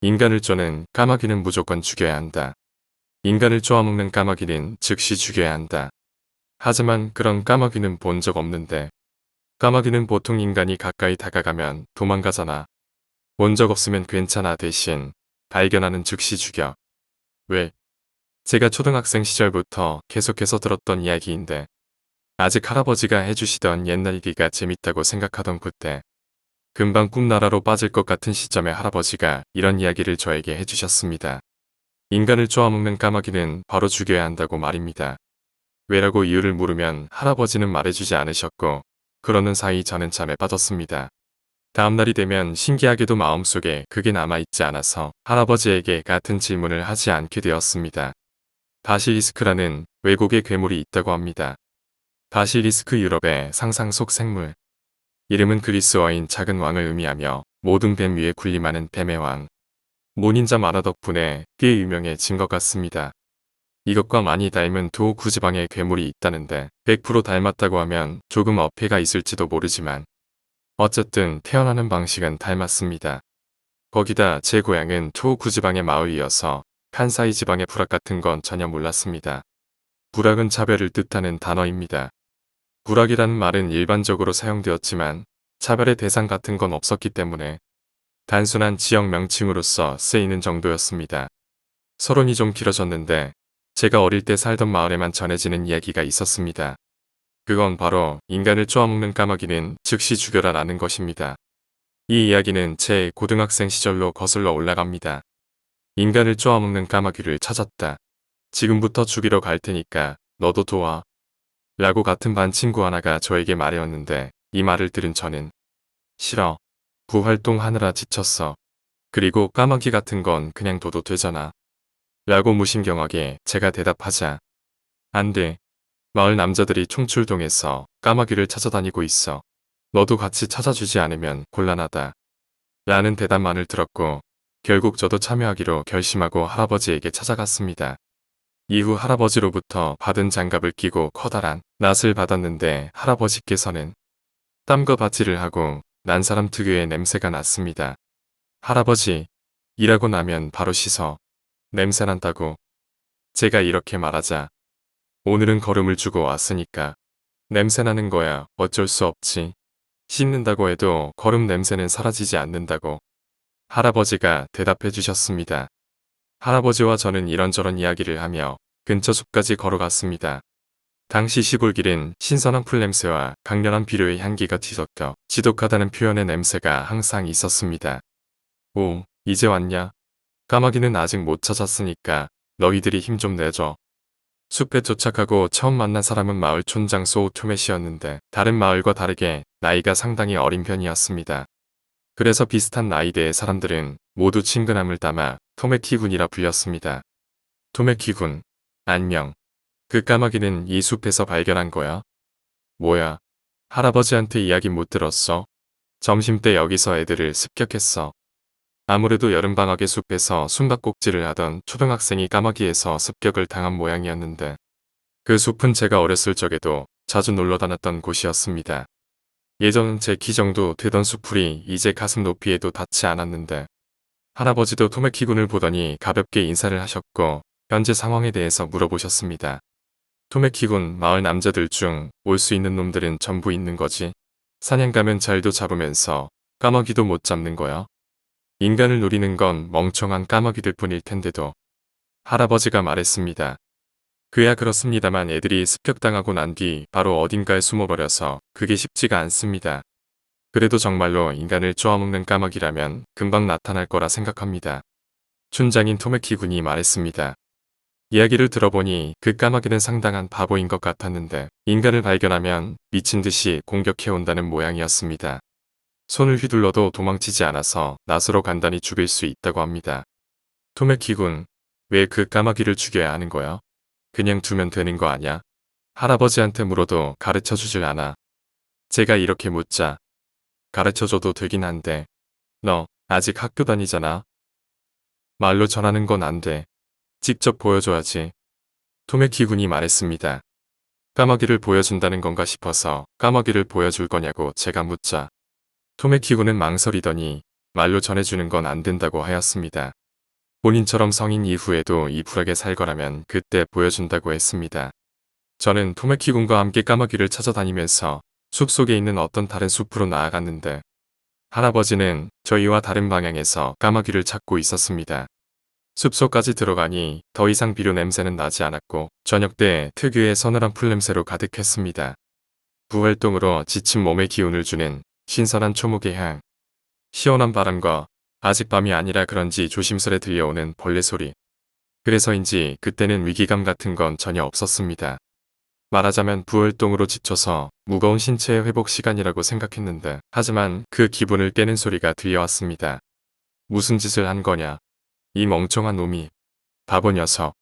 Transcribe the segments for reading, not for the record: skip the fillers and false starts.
인간을 쪼는 까마귀는 무조건 죽여야 한다. 인간을 쪼아먹는 까마귀는 즉시 죽여야 한다. 하지만 그런 까마귀는 본 적 없는데 까마귀는 보통 인간이 가까이 다가가면 도망가잖아. 본 적 없으면 괜찮아 대신 발견하는 즉시 죽여. 왜? 제가 초등학생 시절부터 계속해서 들었던 이야기인데 아직 할아버지가 해주시던 옛날 얘기가 재밌다고 생각하던 그때 금방 꿈나라로 빠질 것 같은 시점에 할아버지가 이런 이야기를 저에게 해주셨습니다. 인간을 쪼아먹는 까마귀는 바로 죽여야 한다고 말입니다. 왜라고 이유를 물으면 할아버지는 말해주지 않으셨고 그러는 사이 저는 잠에 빠졌습니다. 다음날이 되면 신기하게도 마음속에 그게 남아있지 않아서 할아버지에게 같은 질문을 하지 않게 되었습니다. 바실리스크라는 외국의 괴물이 있다고 합니다. 바실리스크 유럽의 상상 속 생물. 이름은 그리스어인 작은 왕을 의미하며 모든 뱀 위에 군림하는 뱀의 왕. 모닌자 만화 덕분에 꽤 유명해진 것 같습니다. 이것과 많이 닮은 도구지방의 괴물이 있다는데 100% 닮았다고 하면 조금 어폐가 있을지도 모르지만 어쨌든 태어나는 방식은 닮았습니다. 거기다 제 고향은 토구지방의 마을이어서 칸사이 지방의 부락 같은 건 전혀 몰랐습니다. 부락은 차별을 뜻하는 단어입니다. 부락이라는 말은 일반적으로 사용되었지만 차별의 대상 같은 건 없었기 때문에 단순한 지역 명칭으로서 쓰이는 정도였습니다. 서론이 좀 길어졌는데 제가 어릴 때 살던 마을에만 전해지는 이야기가 있었습니다. 그건 바로 인간을 쪼아먹는 까마귀는 즉시 죽여라 라는 것입니다. 이 이야기는 제 고등학생 시절로 거슬러 올라갑니다. 인간을 쪼아먹는 까마귀를 찾았다. 지금부터 죽이러 갈 테니까 너도 도와. 라고 같은 반 친구 하나가 저에게 말해왔는데 이 말을 들은 저는 싫어. 부활동하느라 지쳤어. 그리고 까마귀 같은 건 그냥 둬도 되잖아. 라고 무심경하게 제가 대답하자 안 돼. 마을 남자들이 총출동해서 까마귀를 찾아다니고 있어. 너도 같이 찾아주지 않으면 곤란하다. 라는 대답만을 들었고 결국 저도 참여하기로 결심하고 할아버지에게 찾아갔습니다. 이후 할아버지로부터 받은 장갑을 끼고 커다란 낫을 받았는데 할아버지께서는 땀과 바지를 하고 난 사람 특유의 냄새가 났습니다. 할아버지, 일하고 나면 바로 씻어. 냄새 난다고. 제가 이렇게 말하자 오늘은 거름을 주고 왔으니까 냄새 나는 거야 어쩔 수 없지. 씻는다고 해도 거름 냄새는 사라지지 않는다고 할아버지가 대답해 주셨습니다. 할아버지와 저는 이런저런 이야기를 하며 근처 숲까지 걸어갔습니다. 당시 시골길은 신선한 풀냄새와 강렬한 비료의 향기가 뒤섞여 지독하다는 표현의 냄새가 항상 있었습니다. 오, 이제 왔냐? 까마귀는 아직 못 찾았으니까 너희들이 힘 좀 내줘. 숲에 도착하고 처음 만난 사람은 마을 촌장 소우토메시였는데 다른 마을과 다르게 나이가 상당히 어린 편이었습니다. 그래서 비슷한 나이대의 사람들은 모두 친근함을 담아 토메키군이라 불렸습니다. 토메키군, 안녕. 그 까마귀는 이 숲에서 발견한 거야? 뭐야? 할아버지한테 이야기 못 들었어? 점심때 여기서 애들을 습격했어. 아무래도 여름방학의 숲에서 숨바꼭질을 하던 초등학생이 까마귀에서 습격을 당한 모양이었는데 그 숲은 제가 어렸을 적에도 자주 놀러 다녔던 곳이었습니다. 예전 제 키 정도 되던 숲풀이 이제 가슴 높이에도 닿지 않았는데 할아버지도 토메키군을 보더니 가볍게 인사를 하셨고 현재 상황에 대해서 물어보셨습니다. 토메키군 마을 남자들 중 올 수 있는 놈들은 전부 있는 거지. 사냥 가면 잘도 잡으면서 까마귀도 못 잡는 거야. 인간을 노리는 건 멍청한 까마귀들 뿐일 텐데도 할아버지가 말했습니다. 그야 그렇습니다만 애들이 습격당하고 난 뒤 바로 어딘가에 숨어버려서 그게 쉽지가 않습니다. 그래도 정말로 인간을 쪼아먹는 까마귀라면 금방 나타날 거라 생각합니다. 촌장인 토메키 군이 말했습니다. 이야기를 들어보니 그 까마귀는 상당한 바보인 것 같았는데 인간을 발견하면 미친 듯이 공격해온다는 모양이었습니다. 손을 휘둘러도 도망치지 않아서 낫으로 간단히 죽일 수 있다고 합니다. 토메키 군, 왜 그 까마귀를 죽여야 하는 거야? 그냥 두면 되는 거 아냐? 할아버지한테 물어도 가르쳐주질 않아. 제가 이렇게 묻자. 가르쳐줘도 되긴 한데 너 아직 학교 다니잖아. 말로 전하는 건 안 돼. 직접 보여줘야지. 토메키 군이 말했습니다. 까마귀를 보여준다는 건가 싶어서 까마귀를 보여줄 거냐고 제가 묻자. 토메키 군은 망설이더니 말로 전해주는 건 안 된다고 하였습니다. 본인처럼 성인 이후에도 이 불악에 살 거라면 그때 보여준다고 했습니다. 저는 토메키 군과 함께 까마귀를 찾아다니면서 숲속에 있는 어떤 다른 숲으로 나아갔는데 할아버지는 저희와 다른 방향에서 까마귀를 찾고 있었습니다. 숲속까지 들어가니 더 이상 비료 냄새는 나지 않았고 저녁 때 특유의 서늘한 풀냄새로 가득했습니다. 부활동으로 지친 몸에 기운을 주는 신선한 초목의 향, 시원한 바람과 아직 밤이 아니라 그런지 조심스레 들려오는 벌레 소리. 그래서인지 그때는 위기감 같은 건 전혀 없었습니다. 말하자면 부활동으로 지쳐서 무거운 신체의 회복 시간이라고 생각했는데 하지만 그 기분을 깨는 소리가 들려왔습니다. 무슨 짓을 한 거냐? 이 멍청한 놈이. 바보 녀석.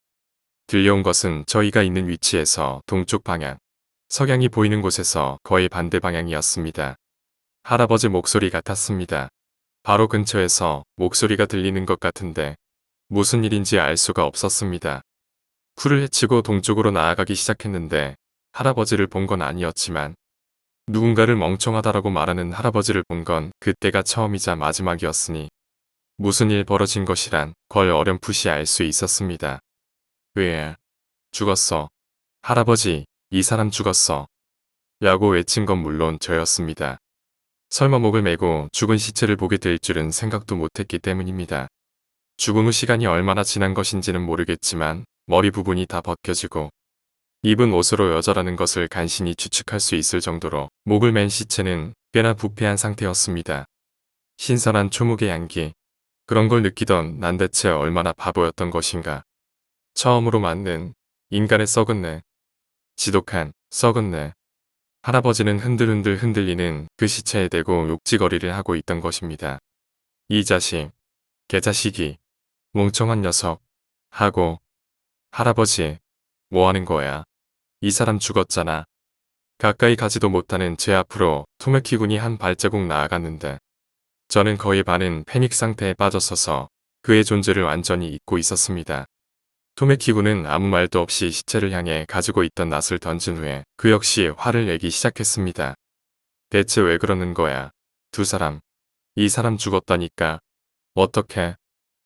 들려온 것은 저희가 있는 위치에서 동쪽 방향, 석양이 보이는 곳에서 거의 반대 방향이었습니다. 할아버지 목소리 같았습니다. 바로 근처에서 목소리가 들리는 것 같은데 무슨 일인지 알 수가 없었습니다. 풀을 헤치고 동쪽으로 나아가기 시작했는데 할아버지를 본 건 아니었지만 누군가를 멍청하다라고 말하는 할아버지를 본 건 그때가 처음이자 마지막이었으니 무슨 일 벌어진 것이란 걸 어렴풋이 알 수 있었습니다. 왜? 죽었어. 할아버지, 이 사람 죽었어. 라고 외친 건 물론 저였습니다. 설마 목을 메고 죽은 시체를 보게 될 줄은 생각도 못했기 때문입니다. 죽은 후 시간이 얼마나 지난 것인지는 모르겠지만 머리 부분이 다 벗겨지고 입은 옷으로 여자라는 것을 간신히 추측할 수 있을 정도로 목을 맨 시체는 꽤나 부패한 상태였습니다. 신선한 초목의 향기. 그런 걸 느끼던 난 대체 얼마나 바보였던 것인가. 처음으로 맞는 인간의 썩은 내. 지독한 썩은 내. 할아버지는 흔들흔들 흔들리는 그 시체에 대고 욕지거리를 하고 있던 것입니다. 이 자식, 개자식이, 멍청한 녀석, 하고, 할아버지, 뭐 하는 거야? 이 사람 죽었잖아. 가까이 가지도 못하는 제 앞으로 토메키 군이 한 발자국 나아갔는데 저는 거의 반은 패닉 상태에 빠졌어서 그의 존재를 완전히 잊고 있었습니다. 토메키 군은 아무 말도 없이 시체를 향해 가지고 있던 낫을 던진 후에 그 역시 화를 내기 시작했습니다. 대체 왜 그러는 거야? 두 사람. 이 사람 죽었다니까. 어떡해?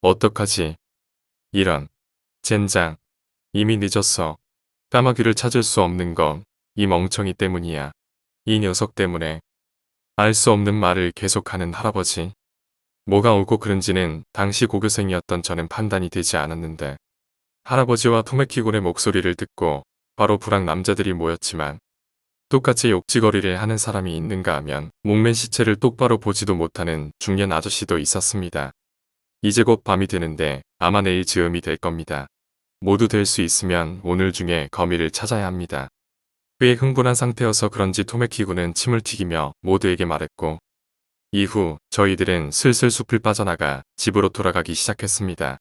어떡하지? 이런. 젠장. 이미 늦었어. 까마귀를 찾을 수 없는 건 이 멍청이 때문이야. 이 녀석 때문에. 알 수 없는 말을 계속하는 할아버지. 뭐가 옳고 그른지는 당시 고교생이었던 저는 판단이 되지 않았는데 할아버지와 토메키군의 목소리를 듣고 바로 불악 남자들이 모였지만 똑같이 욕지거리를 하는 사람이 있는가 하면 목맨 시체를 똑바로 보지도 못하는 중년 아저씨도 있었습니다. 이제 곧 밤이 되는데 아마 내일 즈음이 될 겁니다. 모두 될 수 있으면 오늘 중에 거미를 찾아야 합니다. 꽤 흥분한 상태여서 그런지 토메키군은 침을 튀기며 모두에게 말했고 이후 저희들은 슬슬 숲을 빠져나가 집으로 돌아가기 시작했습니다.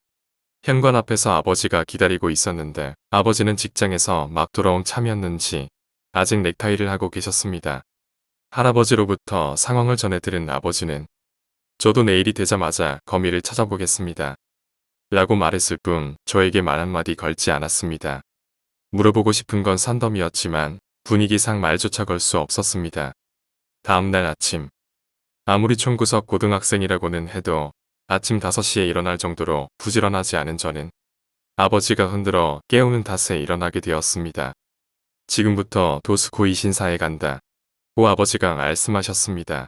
현관 앞에서 아버지가 기다리고 있었는데 아버지는 직장에서 막 돌아온 참이었는지 아직 넥타이를 하고 계셨습니다. 할아버지로부터 상황을 전해 들은 아버지는 저도 내일이 되자마자 거미를 찾아보겠습니다. 라고 말했을 뿐 저에게 말 한마디 걸지 않았습니다. 물어보고 싶은 건 산더미였지만 분위기상 말조차 걸 수 없었습니다. 다음날 아침. 아무리 총구석 고등학생이라고는 해도 아침 5시에 일어날 정도로 부지런하지 않은 저는 아버지가 흔들어 깨우는 탓에 일어나게 되었습니다. 지금부터 도스코이 신사에 간다. 고 아버지가 말씀하셨습니다.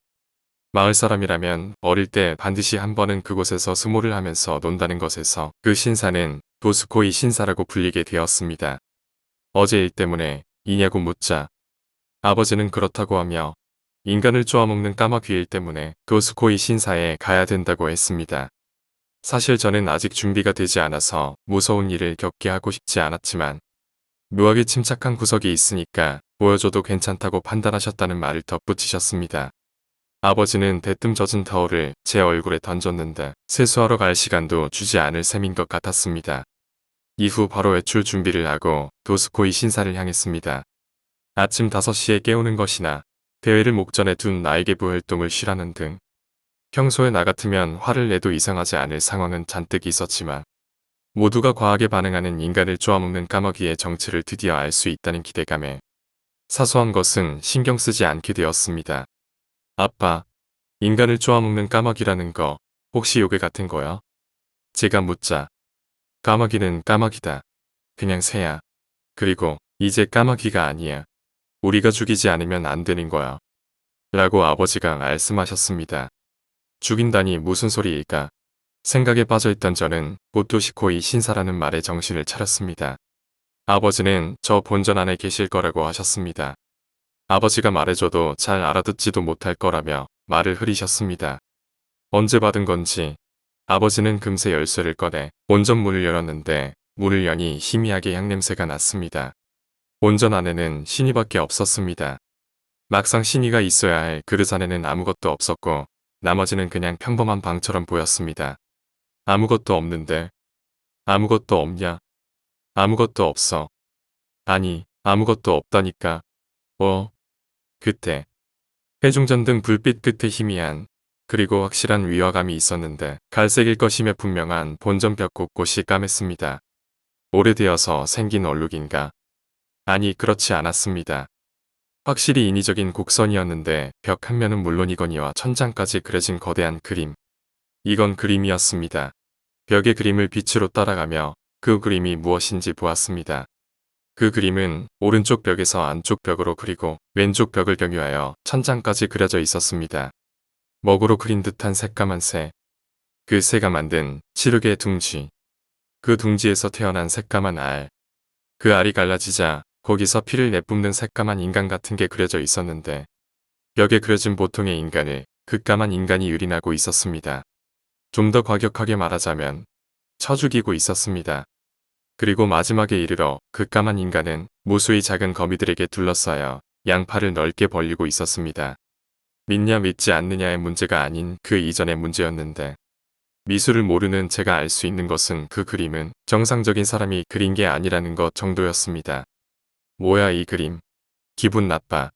마을 사람이라면 어릴 때 반드시 한 번은 그곳에서 스모를 하면서 논다는 것에서 그 신사는 도스코이 신사라고 불리게 되었습니다. 어제 일 때문에 이냐고 묻자 아버지는 그렇다고 하며 인간을 쪼아먹는 까마귀 일 때문에 도스코이 신사에 가야 된다고 했습니다. 사실 저는 아직 준비가 되지 않아서 무서운 일을 겪게 하고 싶지 않았지만 묘하게 침착한 구석이 있으니까 보여줘도 괜찮다고 판단하셨다는 말을 덧붙이셨습니다. 아버지는 대뜸 젖은 타올을 제 얼굴에 던졌는데 세수하러 갈 시간도 주지 않을 셈인 것 같았습니다. 이후 바로 외출 준비를 하고 도스코이 신사를 향했습니다. 아침 5시에 깨우는 것이나 대회를 목전에 둔 나에게 부활동을 쉬라는 등 평소에 나 같으면 화를 내도 이상하지 않을 상황은 잔뜩 있었지만 모두가 과하게 반응하는 인간을 쪼아먹는 까마귀의 정체를 드디어 알 수 있다는 기대감에 사소한 것은 신경 쓰지 않게 되었습니다. 아빠, 인간을 쪼아먹는 까마귀라는 거 혹시 요괴 같은 거요? 제가 묻자. 까마귀는 까마귀다. 그냥 새야. 그리고 이제 까마귀가 아니야. 우리가 죽이지 않으면 안 되는 거야. 라고 아버지가 말씀하셨습니다. 죽인다니 무슨 소리일까? 생각에 빠져있던 저는 보토시코이 신사라는 말에 정신을 차렸습니다. 아버지는 저 본전 안에 계실 거라고 하셨습니다. 아버지가 말해줘도 잘 알아듣지도 못할 거라며 말을 흐리셨습니다. 언제 받은 건지 아버지는 금세 열쇠를 꺼내 본전 문을 열었는데 문을 여니 희미하게 향냄새가 났습니다. 본전 안에는 신이밖에 없었습니다. 막상 신이가 있어야 할 그릇 안에는 아무것도 없었고 나머지는 그냥 평범한 방처럼 보였습니다. 아무것도 없는데 아무것도 없냐? 아무것도 없어. 아니 아무것도 없다니까. 그때 회중전등 불빛 끝에 희미한 그리고 확실한 위화감이 있었는데 갈색일 것임에 분명한 본전 벽 곳곳이 까맸습니다. 오래되어서 생긴 얼룩인가? 아니 그렇지 않았습니다. 확실히 인위적인 곡선이었는데 벽 한 면은 물론이거니와 천장까지 그려진 거대한 그림. 이건 그림이었습니다. 벽의 그림을 빛으로 따라가며 그 그림이 무엇인지 보았습니다. 그 그림은 오른쪽 벽에서 안쪽 벽으로 그리고 왼쪽 벽을 경유하여 천장까지 그려져 있었습니다. 먹으로 그린 듯한 새까만 새. 그 새가 만든 치르개의 둥지. 그 둥지에서 태어난 새까만 알. 그 알이 갈라지자 거기서 피를 내뿜는 새까만 인간 같은 게 그려져 있었는데 벽에 그려진 보통의 인간을 그 까만 인간이 유린하고 있었습니다. 좀 더 과격하게 말하자면 쳐 죽이고 있었습니다. 그리고 마지막에 이르러 그 까만 인간은 무수히 작은 거미들에게 둘러싸여 양팔을 넓게 벌리고 있었습니다. 믿냐 믿지 않느냐의 문제가 아닌 그 이전의 문제였는데 미술을 모르는 제가 알 수 있는 것은 그 그림은 정상적인 사람이 그린 게 아니라는 것 정도였습니다. 뭐야 이 그림. 기분 나빠.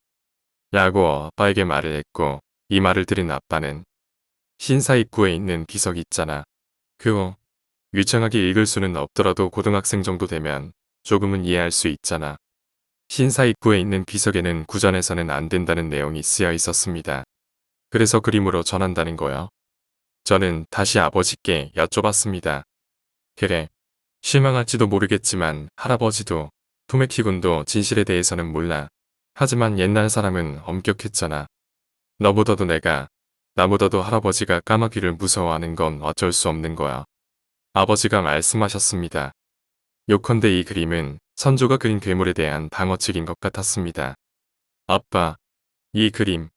라고 아빠에게 말을 했고 이 말을 들은 아빠는 신사 입구에 있는 비석 있잖아. 그거 유창하게 읽을 수는 없더라도 고등학생 정도 되면 조금은 이해할 수 있잖아. 신사 입구에 있는 비석에는 구전에서는 안 된다는 내용이 쓰여 있었습니다. 그래서 그림으로 전한다는 거요. 저는 다시 아버지께 여쭤봤습니다. 그래. 실망할지도 모르겠지만 할아버지도 토메키군도 진실에 대해서는 몰라. 하지만 옛날 사람은 엄격했잖아. 너보다도 내가, 나보다도 할아버지가 까마귀를 무서워하는 건 어쩔 수 없는 거야. 아버지가 말씀하셨습니다. 요컨대 이 그림은 선조가 그린 괴물에 대한 방어책인 것 같았습니다. 아빠, 이 그림.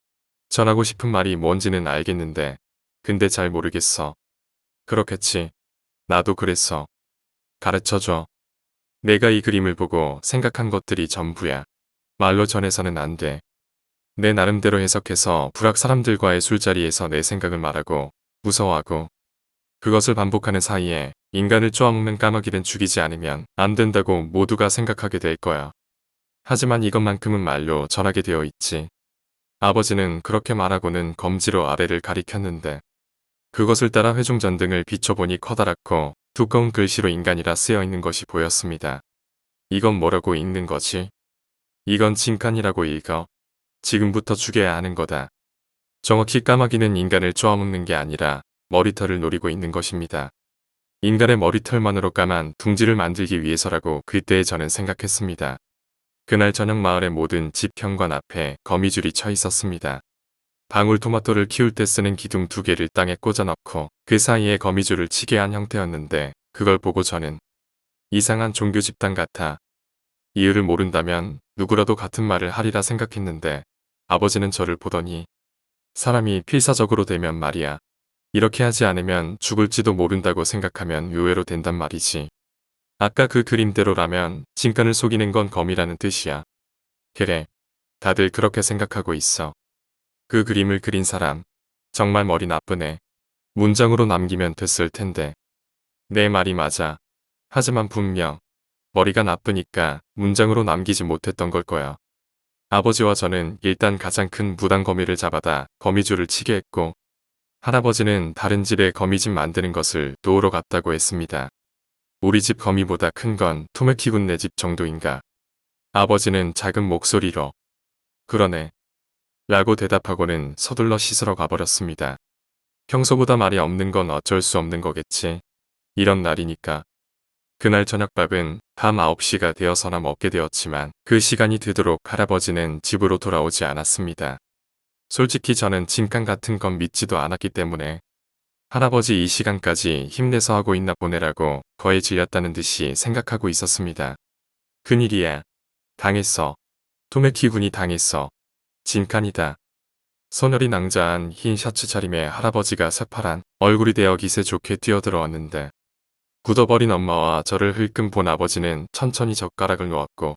전하고 싶은 말이 뭔지는 알겠는데 근데 잘 모르겠어. 그렇겠지. 나도 그랬어. 가르쳐줘. 내가 이 그림을 보고 생각한 것들이 전부야. 말로 전해서는 안 돼. 내 나름대로 해석해서 불악 사람들과의 술자리에서 내 생각을 말하고 무서워하고 그것을 반복하는 사이에 인간을 쪼아먹는 까마귀는 죽이지 않으면 안 된다고 모두가 생각하게 될 거야. 하지만 이것만큼은 말로 전하게 되어 있지. 아버지는 그렇게 말하고는 검지로 아래를 가리켰는데 그것을 따라 회중전등을 비춰보니 커다랗고 두꺼운 글씨로 인간이라 쓰여있는 것이 보였습니다. 이건 뭐라고 읽는 거지? 이건 징칸이라고 읽어. 지금부터 죽여야 하는 거다. 정확히 까마귀는 인간을 쪼아먹는 게 아니라 머리털을 노리고 있는 것입니다. 인간의 머리털만으로 까만 둥지를 만들기 위해서라고 그때에 저는 생각했습니다. 그날 저녁 마을의 모든 집 현관 앞에 거미줄이 쳐 있었습니다. 방울토마토를 키울 때 쓰는 기둥 2개를 땅에 꽂아 넣고 그 사이에 거미줄을 치게 한 형태였는데 그걸 보고 저는 이상한 종교 집단 같아. 이유를 모른다면 누구라도 같은 말을 하리라 생각했는데 아버지는 저를 보더니 사람이 필사적으로 되면 말이야. 이렇게 하지 않으면 죽을지도 모른다고 생각하면 의외로 된단 말이지. 아까 그 그림대로라면 진간을 속이는 건 검이라는 뜻이야. 그래. 다들 그렇게 생각하고 있어. 그 그림을 그린 사람 정말 머리 나쁘네. 문장으로 남기면 됐을 텐데. 내 말이 맞아. 하지만 분명 머리가 나쁘니까 문장으로 남기지 못했던 걸 거야. 아버지와 저는 일단 가장 큰 무당 거미를 잡아다 거미줄을 치게 했고 할아버지는 다른 집에 거미집 만드는 것을 도우러 갔다고 했습니다. 우리 집 거미보다 큰 건 토메키군네 집 정도인가. 아버지는 작은 목소리로 그러네. 라고 대답하고는 서둘러 씻으러 가버렸습니다. 평소보다 말이 없는 건 어쩔 수 없는 거겠지. 이런 날이니까. 그날 저녁밥은 밤 9시가 되어서나 먹게 되었지만 그 시간이 되도록 할아버지는 집으로 돌아오지 않았습니다. 솔직히 저는 진칸 같은 건 믿지도 않았기 때문에 할아버지 이 시간까지 힘내서 하고 있나 보내라고 거에 질렸다는 듯이 생각하고 있었습니다. 큰일이야. 당했어. 토메키군이 당했어. 진칸이다. 손열이 낭자한 흰 셔츠 차림의 할아버지가 새파란 얼굴이 되어 기세 좋게 뛰어들어왔는데 굳어버린 엄마와 저를 흘끔 본 아버지는 천천히 젓가락을 놓았고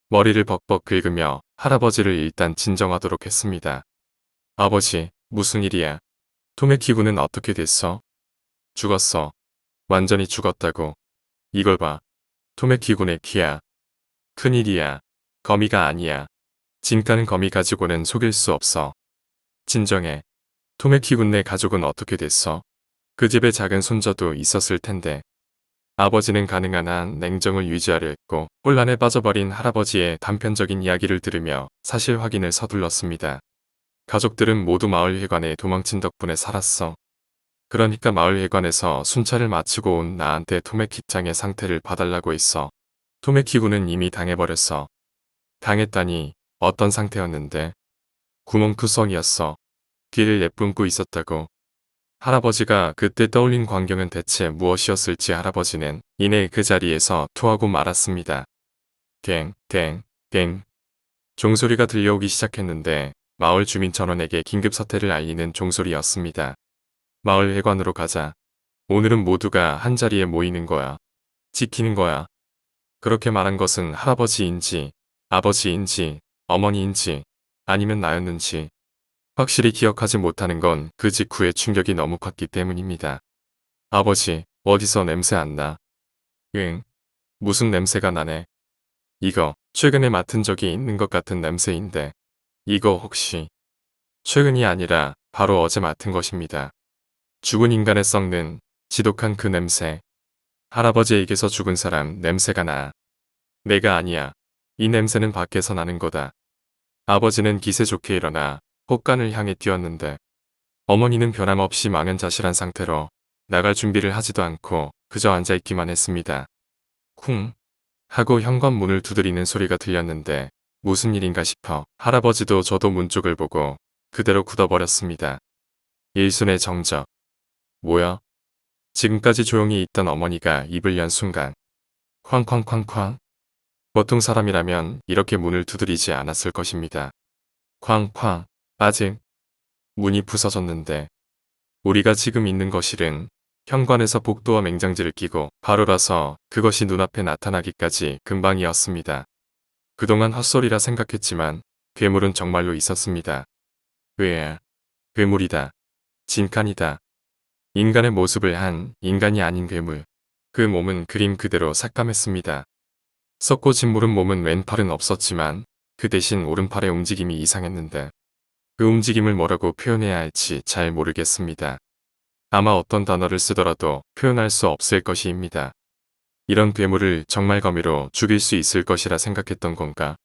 머리를 벅벅 긁으며 할아버지를 일단 진정하도록 했습니다. 아버지, 무슨 일이야? 토메키군은 어떻게 됐어? 죽었어. 완전히 죽었다고. 이걸 봐. 토메키군의 키야. 큰일이야. 거미가 아니야. 진카는 거미 가지고는 속일 수 없어. 진정해. 토메키군 네 가족은 어떻게 됐어? 그 집에 작은 손자도 있었을 텐데. 아버지는 가능한 한 냉정을 유지하려 했고 혼란에 빠져버린 할아버지의 단편적인 이야기를 들으며 사실 확인을 서둘렀습니다. 가족들은 모두 마을회관에 도망친 덕분에 살았어. 그러니까 마을회관에서 순찰을 마치고 온 나한테 토메키짱의 상태를 봐달라고 했어. 토메키군은 이미 당해버렸어. 당했다니 어떤 상태였는데? 구멍투성이었어. 귀를 내뿜고 있었다고. 할아버지가 그때 떠올린 광경은 대체 무엇이었을지 할아버지는 이내 그 자리에서 토하고 말았습니다. 갱, 갱, 갱. 종소리가 들려오기 시작했는데 마을 주민 전원에게 긴급 사태를 알리는 종소리였습니다. 마을 회관으로 가자. 오늘은 모두가 한자리에 모이는 거야. 지키는 거야. 그렇게 말한 것은 할아버지인지 아버지인지 어머니인지 아니면 나였는지 확실히 기억하지 못하는 건 그 직후의 충격이 너무 컸기 때문입니다. 아버지, 어디서 냄새 안 나? 응, 무슨 냄새가 나네. 이거 최근에 맡은 적이 있는 것 같은 냄새인데 이거 혹시 최근이 아니라 바로 어제 맡은 것입니다. 죽은 인간의 썩는 지독한 그 냄새. 할아버지에게서 죽은 사람 냄새가 나. 내가 아니야. 이 냄새는 밖에서 나는 거다. 아버지는 기세 좋게 일어나 혹간을 향해 뛰었는데 어머니는 변함없이 망연자실한 상태로 나갈 준비를 하지도 않고 그저 앉아있기만 했습니다. 쿵 하고 현관문을 두드리는 소리가 들렸는데 무슨 일인가 싶어 할아버지도 저도 문 쪽을 보고 그대로 굳어버렸습니다. 일순의 정적. 뭐야? 지금까지 조용히 있던 어머니가 입을 연 순간 쾅쾅쾅쾅. 보통 사람이라면 이렇게 문을 두드리지 않았을 것입니다. 쾅쾅. 아직 문이 부서졌는데 우리가 지금 있는 거실은 현관에서 복도와 맹장지를 끼고 바로라서 그것이 눈앞에 나타나기까지 금방이었습니다. 그동안 헛소리라 생각했지만 괴물은 정말로 있었습니다. 으에, 괴물이다. 진칸이다. 인간의 모습을 한 인간이 아닌 괴물. 그 몸은 그림 그대로 삭감했습니다. 썩고 짓무른 몸은 왼팔은 없었지만 그 대신 오른팔의 움직임이 이상했는데 그 움직임을 뭐라고 표현해야 할지 잘 모르겠습니다. 아마 어떤 단어를 쓰더라도 표현할 수 없을 것이입니다. 이런 괴물을 정말 거미로 죽일 수 있을 것이라 생각했던 건가?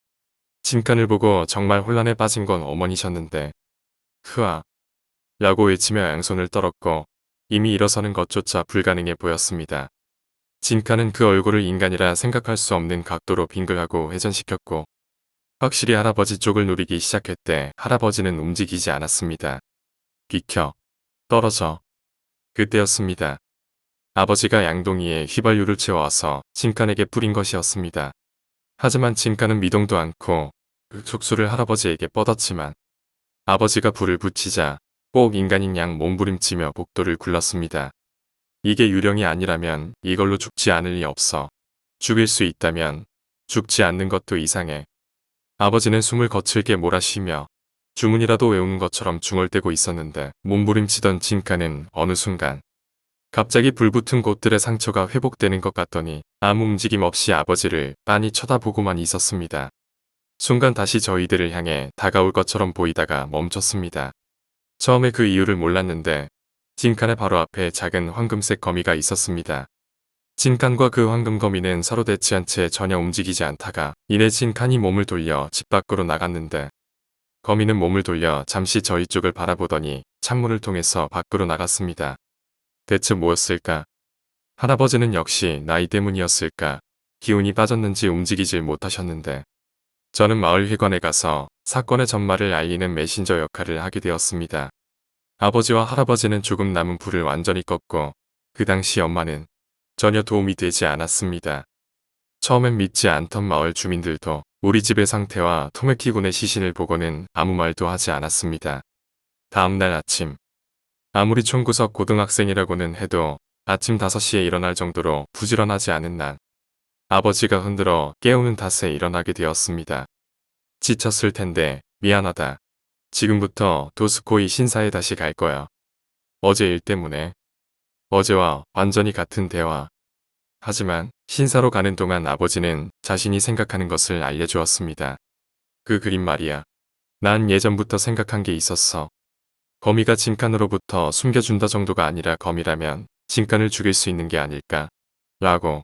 진칸을 보고 정말 혼란에 빠진 건 어머니셨는데 흐아 라고 외치며 양손을 떨었고 이미 일어서는 것조차 불가능해 보였습니다. 진칸은 그 얼굴을 인간이라 생각할 수 없는 각도로 빙글하고 회전시켰고 확실히 할아버지 쪽을 누리기 시작했대 할아버지는 움직이지 않았습니다. 비켜. 떨어져. 그때였습니다. 아버지가 양동이에 휘발유를 채워와서 진칸에게 뿌린 것이었습니다. 하지만 진칸은 미동도 않고 그 촉수를 할아버지에게 뻗었지만 아버지가 불을 붙이자 꼭 인간인 양 몸부림치며 복도를 굴렀습니다. 이게 유령이 아니라면 이걸로 죽지 않을 리 없어. 죽일 수 있다면 죽지 않는 것도 이상해. 아버지는 숨을 거칠게 몰아쉬며 주문이라도 외우는 것처럼 중얼대고 있었는데 몸부림치던 진칸은 어느 순간 갑자기 불붙은 곳들의 상처가 회복되는 것 같더니 아무 움직임 없이 아버지를 빤히 쳐다보고만 있었습니다. 순간 다시 저희들을 향해 다가올 것처럼 보이다가 멈췄습니다. 처음에 그 이유를 몰랐는데 진칸의 바로 앞에 작은 황금색 거미가 있었습니다. 진칸과 그 황금 거미는 서로 대치한 채 전혀 움직이지 않다가 이내 진칸이 몸을 돌려 집 밖으로 나갔는데 거미는 몸을 돌려 잠시 저희 쪽을 바라보더니 창문을 통해서 밖으로 나갔습니다. 대체 뭐였을까? 할아버지는 역시 나이 때문이었을까? 기운이 빠졌는지 움직이질 못하셨는데 저는 마을 회관에 가서 사건의 전말을 알리는 메신저 역할을 하게 되었습니다. 아버지와 할아버지는 조금 남은 불을 완전히 껐고 그 당시 엄마는 전혀 도움이 되지 않았습니다. 처음엔 믿지 않던 마을 주민들도 우리 집의 상태와 토메키군의 시신을 보고는 아무 말도 하지 않았습니다. 다음날 아침, 아무리 총구석 고등학생이라고는 해도 아침 5시에 일어날 정도로 부지런하지 않은 난 아버지가 흔들어 깨우는 탓에 일어나게 되었습니다. 지쳤을 텐데 미안하다. 지금부터 도스코이 신사에 다시 갈 거야. 어제 일 때문에. 어제와 완전히 같은 대화. 하지만 신사로 가는 동안 아버지는 자신이 생각하는 것을 알려주었습니다. 그 그림 말이야. 난 예전부터 생각한 게 있었어. 거미가 진칸으로부터 숨겨준다 정도가 아니라 거미라면 진칸을 죽일 수 있는 게 아닐까? 라고.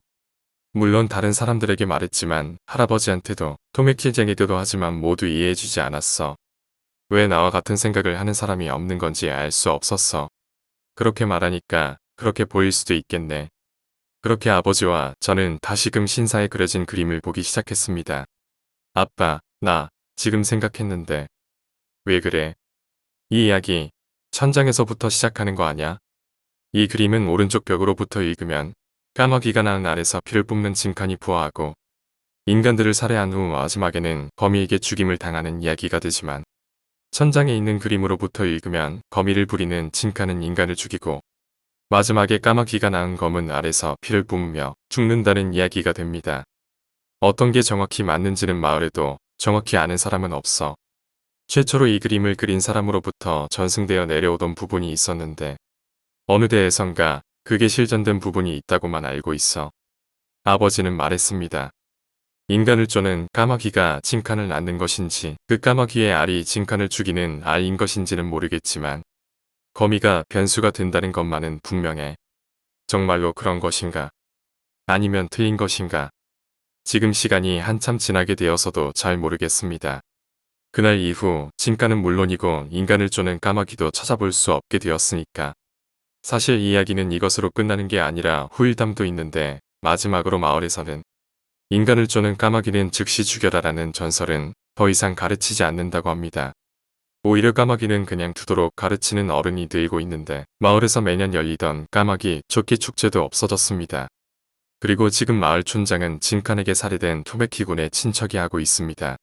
물론 다른 사람들에게 말했지만 할아버지한테도 토메키쟁이들도 하지만 모두 이해해주지 않았어. 왜 나와 같은 생각을 하는 사람이 없는 건지 알 수 없었어. 그렇게 말하니까 그렇게 보일 수도 있겠네. 그렇게 아버지와 저는 다시금 신사에 그려진 그림을 보기 시작했습니다. 아빠, 나 지금 생각했는데. 왜 그래? 이 이야기 천장에서부터 시작하는 거 아냐? 이 그림은 오른쪽 벽으로부터 읽으면 까마귀가 나는 아래서 피를 뿜는 진칸이 부화하고 인간들을 살해한 후 마지막에는 거미에게 죽임을 당하는 이야기가 되지만 천장에 있는 그림으로부터 읽으면 거미를 부리는 진칸은 인간을 죽이고 마지막에 까마귀가 낳은 검은 알에서 피를 뿜으며 죽는다는 이야기가 됩니다. 어떤 게 정확히 맞는지는 마을에도 정확히 아는 사람은 없어. 최초로 이 그림을 그린 사람으로부터 전승되어 내려오던 부분이 있었는데 어느 데에선가 그게 실전된 부분이 있다고만 알고 있어. 아버지는 말했습니다. 인간을 쫓는 까마귀가 진칸을 낳는 것인지 그 까마귀의 알이 진칸을 죽이는 알인 것인지는 모르겠지만 거미가 변수가 된다는 것만은 분명해. 정말로 그런 것인가? 아니면 틀린 것인가? 지금 시간이 한참 지나게 되어서도 잘 모르겠습니다. 그날 이후 진칸은 물론이고 인간을 쫓는 까마귀도 찾아볼 수 없게 되었으니까. 사실 이야기는 이것으로 끝나는 게 아니라 후일담도 있는데 마지막으로 마을에서는 인간을 쫓는 까마귀는 즉시 죽여라라는 전설은 더 이상 가르치지 않는다고 합니다. 오히려 까마귀는 그냥 두도록 가르치는 어른이 늘고 있는데 마을에서 매년 열리던 까마귀 쫓기 축제도 없어졌습니다. 그리고 지금 마을 촌장은 진칸에게 살해된 토메키군의 친척이 하고 있습니다.